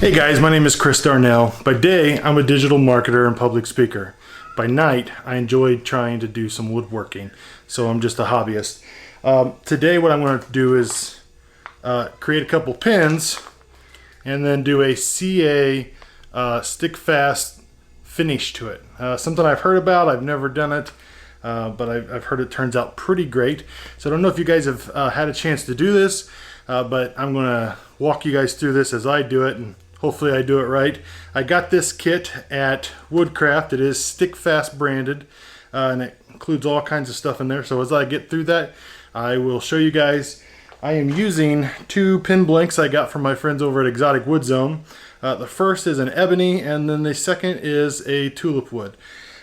Hey guys, my name is Chris Darnell. By day, I'm a digital marketer and public speaker. By night, I enjoy trying to do some woodworking, so I'm just a hobbyist. Today what I'm going to do is create a couple pins and then do a CA stick fast finish to it. Something I've heard about, I've never done it, but I've heard it turns out pretty great. So I don't know if you guys have had a chance to do this, but I'm going to walk you guys through this as I do it, and hopefully I do it right. I got this kit at Woodcraft. It is stick fast branded, and it includes all kinds of stuff in there. So as I get through that, I will show you guys. I am using two pin blanks I got from my friends over at Exotic Wood Zone. The first is an ebony, and then the second is a tulip wood.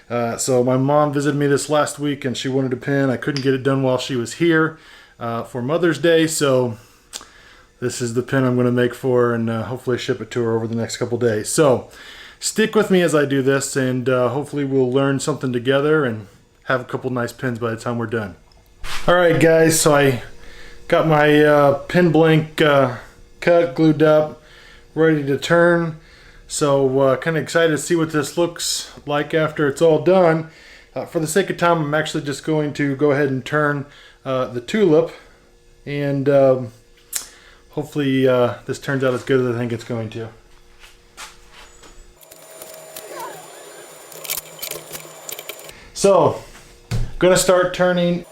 So my mom visited me this last week and she wanted a pin. I couldn't get it done while she was here for Mother's Day, so this is the pin I'm going to make for her and hopefully ship it to her over the next couple days. So stick with me as I do this, and hopefully we'll learn something together and have a couple nice pins by the time we're done. Alright guys, so I got my pin blank cut, glued up, ready to turn. So kind of excited to see what this looks like after it's all done. For the sake of time, I'm actually just going to go ahead and turn the tulip, and hopefully this turns out as good as I think it's going to. So, I'm going to start turning.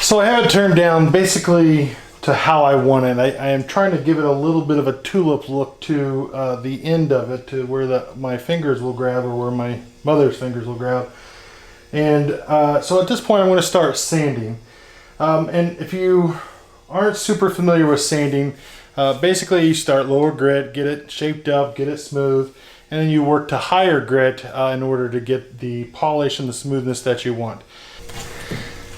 So I have it turned down basically to how I want it. I am trying to give it a little bit of a tulip look to the end of it, to where my fingers will grab, or where my mother's fingers will grab. And so at this point I'm going to start sanding. And if you aren't super familiar with sanding, basically you start lower grit, get it shaped up, get it smooth, and then you work to higher grit in order to get the polish and the smoothness that you want.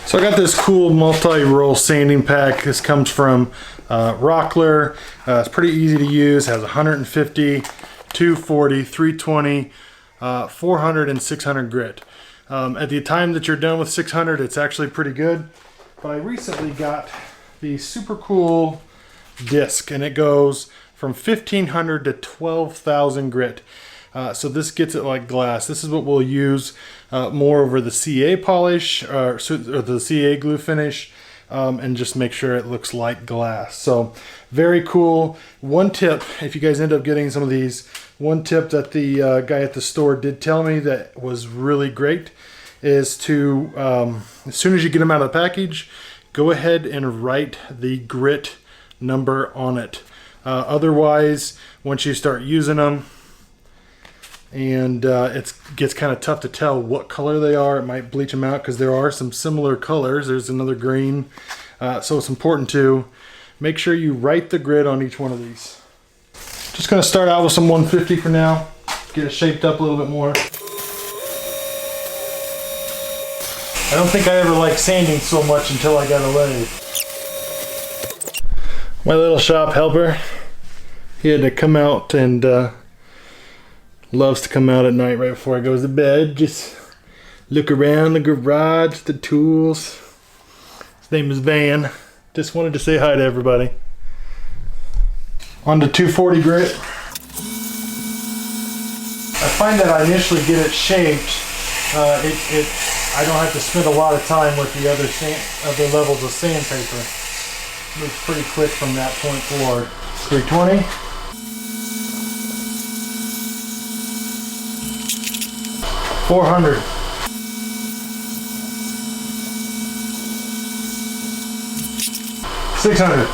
So I got this cool multi-roll sanding pack. This comes from Rockler. It's pretty easy to use. It has 150, 240, 320, 400, and 600 grit. At the time that you're done with 600, it's actually pretty good. But I recently got the super cool disc, and it goes from 1500 to 12,000 grit. So this gets it like glass. This is what we'll use more over the CA polish, or the CA glue finish, and just make sure it looks like glass. So very cool. One tip, if you guys end up getting some of these, one tip that the guy at the store did tell me that was really great is to, as soon as you get them out of the package, go ahead and write the grit number on it. Otherwise, once you start using them, and it gets kind of tough to tell what color they are. It might bleach them out because there are some similar colors. There's another green. So it's important to make sure you write the grit on each one of these. Just going to start out with some 150 for now. Get it shaped up a little bit more. I don't think I ever liked sanding so much until I got a lathe. My little shop helper, he had to come out and loves to come out at night right before he goes to bed. Just look around the garage, the tools. His name is Van. Just wanted to say hi to everybody. On to 240 grit. I find that I initially get it shaped. I don't have to spend a lot of time with the other levels of sandpaper. It moves pretty quick from that point forward. 320. 400. 600.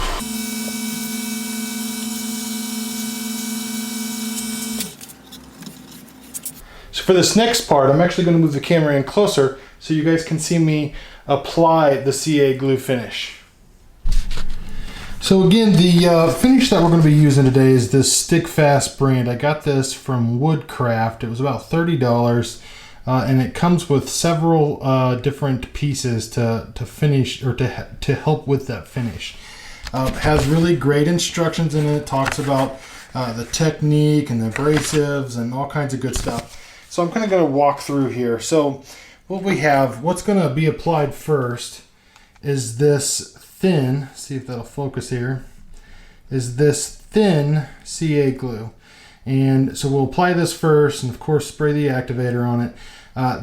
So for this next part, I'm actually going to move the camera in closer so you guys can see me apply the CA glue finish. So again, the finish that we're going to be using today is this Stick Fast brand. I got this from Woodcraft. It was about $30. and it comes with several different pieces to finish, or to help with that finish. It has really great instructions in it. It talks about the technique and the abrasives and all kinds of good stuff. So I'm kind of going to walk through here. So what we have, what's going to be applied first is this thin, see if that'll focus here, is this thin CA glue. And so we'll apply this first, and of course spray the activator on it.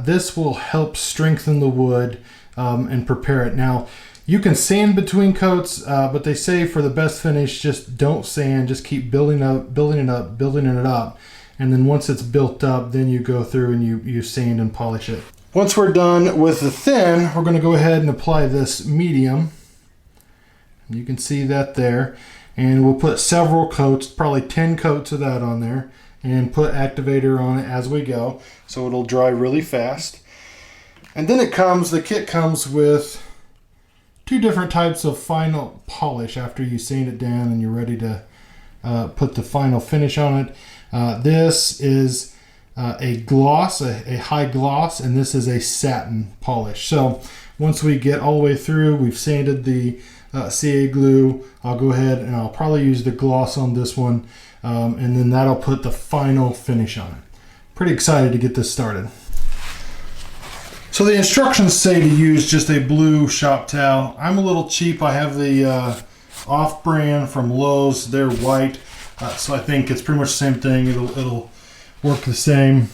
This will help strengthen the wood and prepare it. Now, you can sand between coats, but they say for the best finish, just don't sand, just keep building it up. And then once it's built up, then you go through and you sand and polish it. Once we're done with the thin, we're gonna go ahead and apply this medium. You can see that there. And we'll put several coats, probably 10 coats of that on there, and put activator on it as we go, so it'll dry really fast. And then the kit comes with 2 different types of final polish after you sand it down and you're ready to put the final finish on it. This is a gloss, a high gloss, and this is a satin polish. So once we get all the way through, we've sanded the CA glue, I'll go ahead and I'll probably use the gloss on this one, and then that'll put the final finish on it. Pretty excited to get this started. So the instructions say to use just a blue shop towel. I'm a little cheap. I have the off-brand from Lowe's. They're white, so I think it's pretty much the same thing. It'll work the same.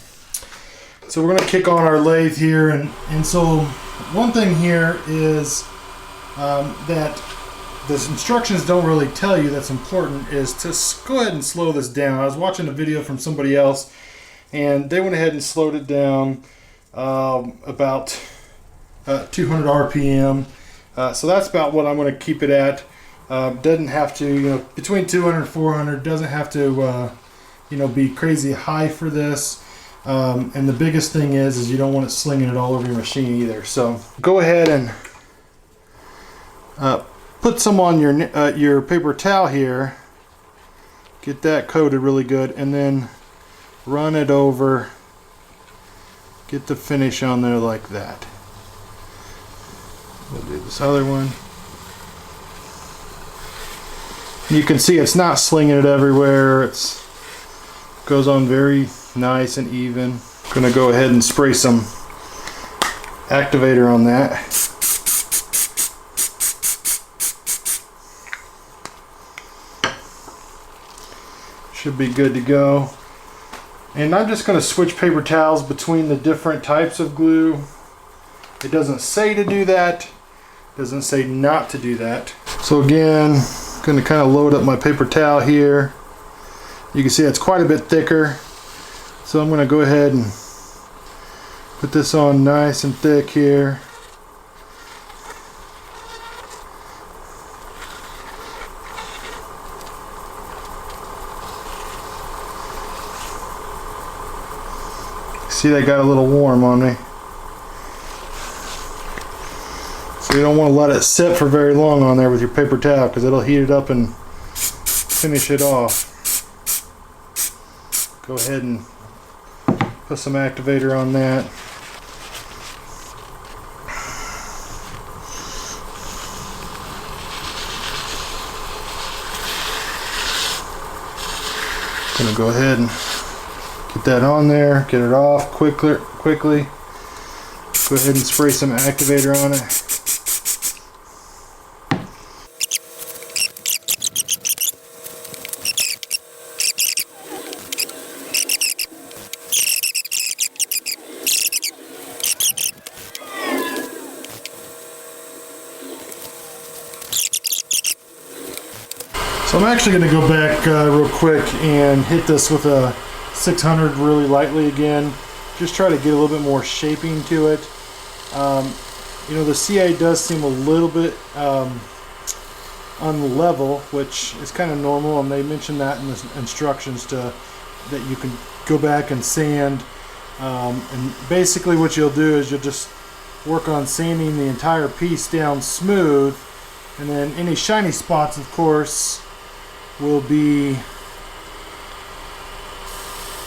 So we're going to kick on our lathe here, and so one thing here is that the instructions don't really tell you that's important, is to go ahead and slow this down. I was watching a video from somebody else, and they went ahead and slowed it down about 200 RPM. So that's about what I'm going to keep it at. Doesn't have to, between 200 and 400. Doesn't have to, be crazy high for this. And the biggest thing is you don't want it slinging it all over your machine either. So go ahead and put some on your paper towel here. Get that coated really good, and then run it over. Get the finish on there like that. We'll do this other one. You can see it's not slinging it everywhere. It goes on very nice and even. I'm gonna go ahead and spray some activator on that. Should be good to go. And I'm just going to switch paper towels between the different types of glue. It doesn't say to do that. It doesn't say not to do that. So again, I'm going to kind of load up my paper towel here. You can see it's quite a bit thicker. So I'm going to go ahead and put this on nice and thick here. See, they got a little warm on me. So you don't want to let it sit for very long on there with your paper towel, because it'll heat it up and finish it off. Go ahead and put some activator on that. Gonna go ahead and get that on there, get it off quickly. Go ahead and spray some activator on it. So I'm actually going to go back real quick and hit this with a 600 really lightly again. Just try to get a little bit more shaping to it. The CA does seem a little bit unlevel, which is kind of normal, and they mentioned that in the instructions that you can go back and sand. And basically what you'll do is you'll just work on sanding the entire piece down smooth, and then any shiny spots, of course, will be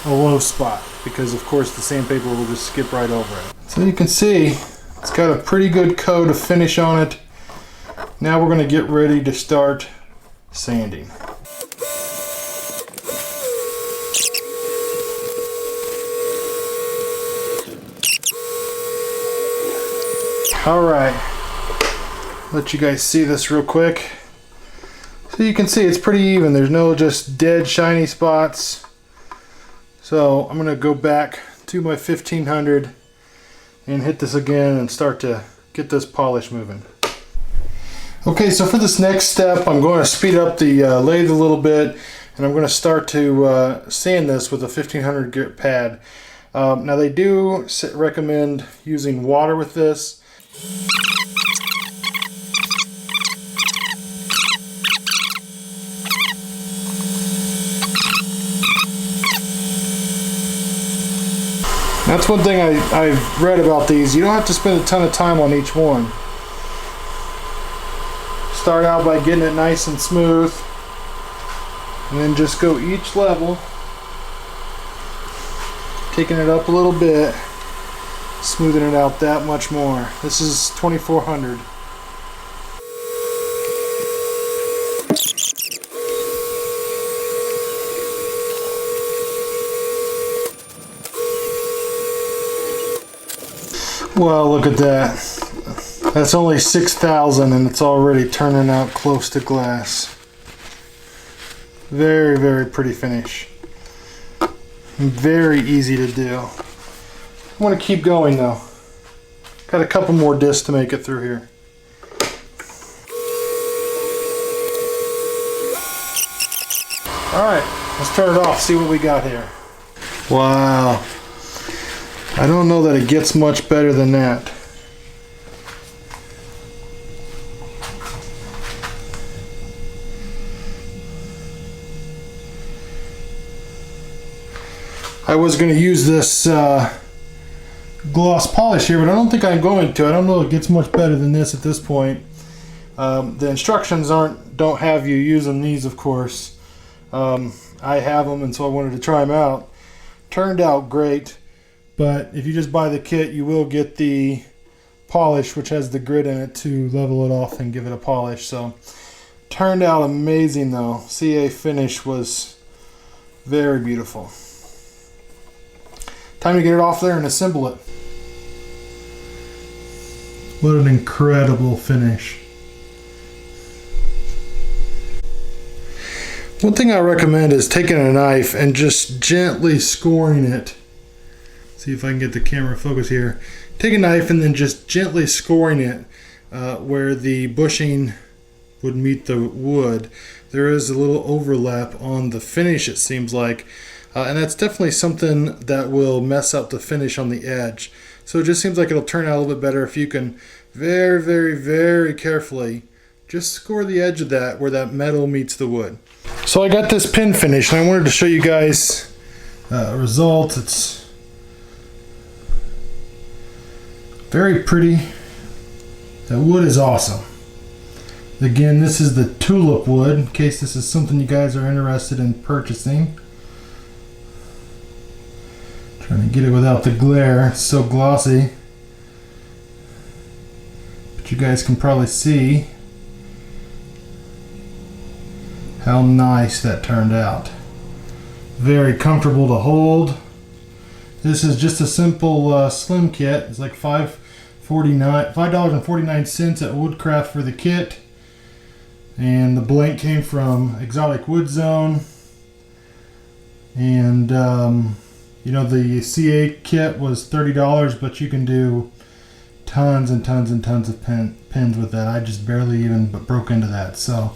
a low spot, because of course the sandpaper will just skip right over it. So you can see it's got a pretty good coat of finish on it. Now we're going to get ready to start sanding. Alright, let you guys see this real quick. So you can see it's pretty even. There's no just dead shiny spots. So I'm going to go back to my 1500 and hit this again and start to get this polish moving. Okay, so for this next step, I'm going to speed up the lathe a little bit, and I'm going to start to sand this with a 1500 grit pad. Now they do recommend using water with this. That's one thing I've read about these. You don't have to spend a ton of time on each one. Start out by getting it nice and smooth, and then just go each level, taking it up a little bit, smoothing it out that much more. This is 2400. Well, look at that. That's only 6,000 and it's already turning out close to glass. Very, very pretty finish. Very easy to do. I want to keep going though. Got a couple more discs to make it through here. Alright, let's turn it off, see what we got here. Wow. I don't know that it gets much better than that. I was going to use this gloss polish here, but I don't think I'm going to. I don't know if it gets much better than this at this point. The instructions don't have you using these, of course. I have them, and so I wanted to try them out. Turned out great, but if you just buy the kit, you will get the polish, which has the grit in it to level it off and give it a polish. So turned out amazing though. CA finish was very beautiful. Time to get it off there and assemble it. What an incredible finish. One thing I recommend is taking a knife and just gently scoring it. See if I can get the camera focus here. Take a knife and then just gently scoring it where the bushing would meet the wood. There is a little overlap on the finish, it seems like. And that's definitely something that will mess up the finish on the edge. So it just seems like it'll turn out a little bit better if you can very, very, very carefully just score the edge of that where that metal meets the wood. So I got this pin finish and I wanted to show you guys a result. It's very pretty. That wood is awesome. Again, this is the tulip wood, in case this is something you guys are interested in purchasing. Trying to get it without the glare, it's so glossy. But you guys can probably see how nice that turned out. Very comfortable to hold. This is just a simple slim kit. It's like $5.49 at Woodcraft for the kit. And the blank came from Exotic Wood Zone. And you know, the CA kit was $30, but you can do tons and tons and tons of pins with that. I just barely even broke into that. So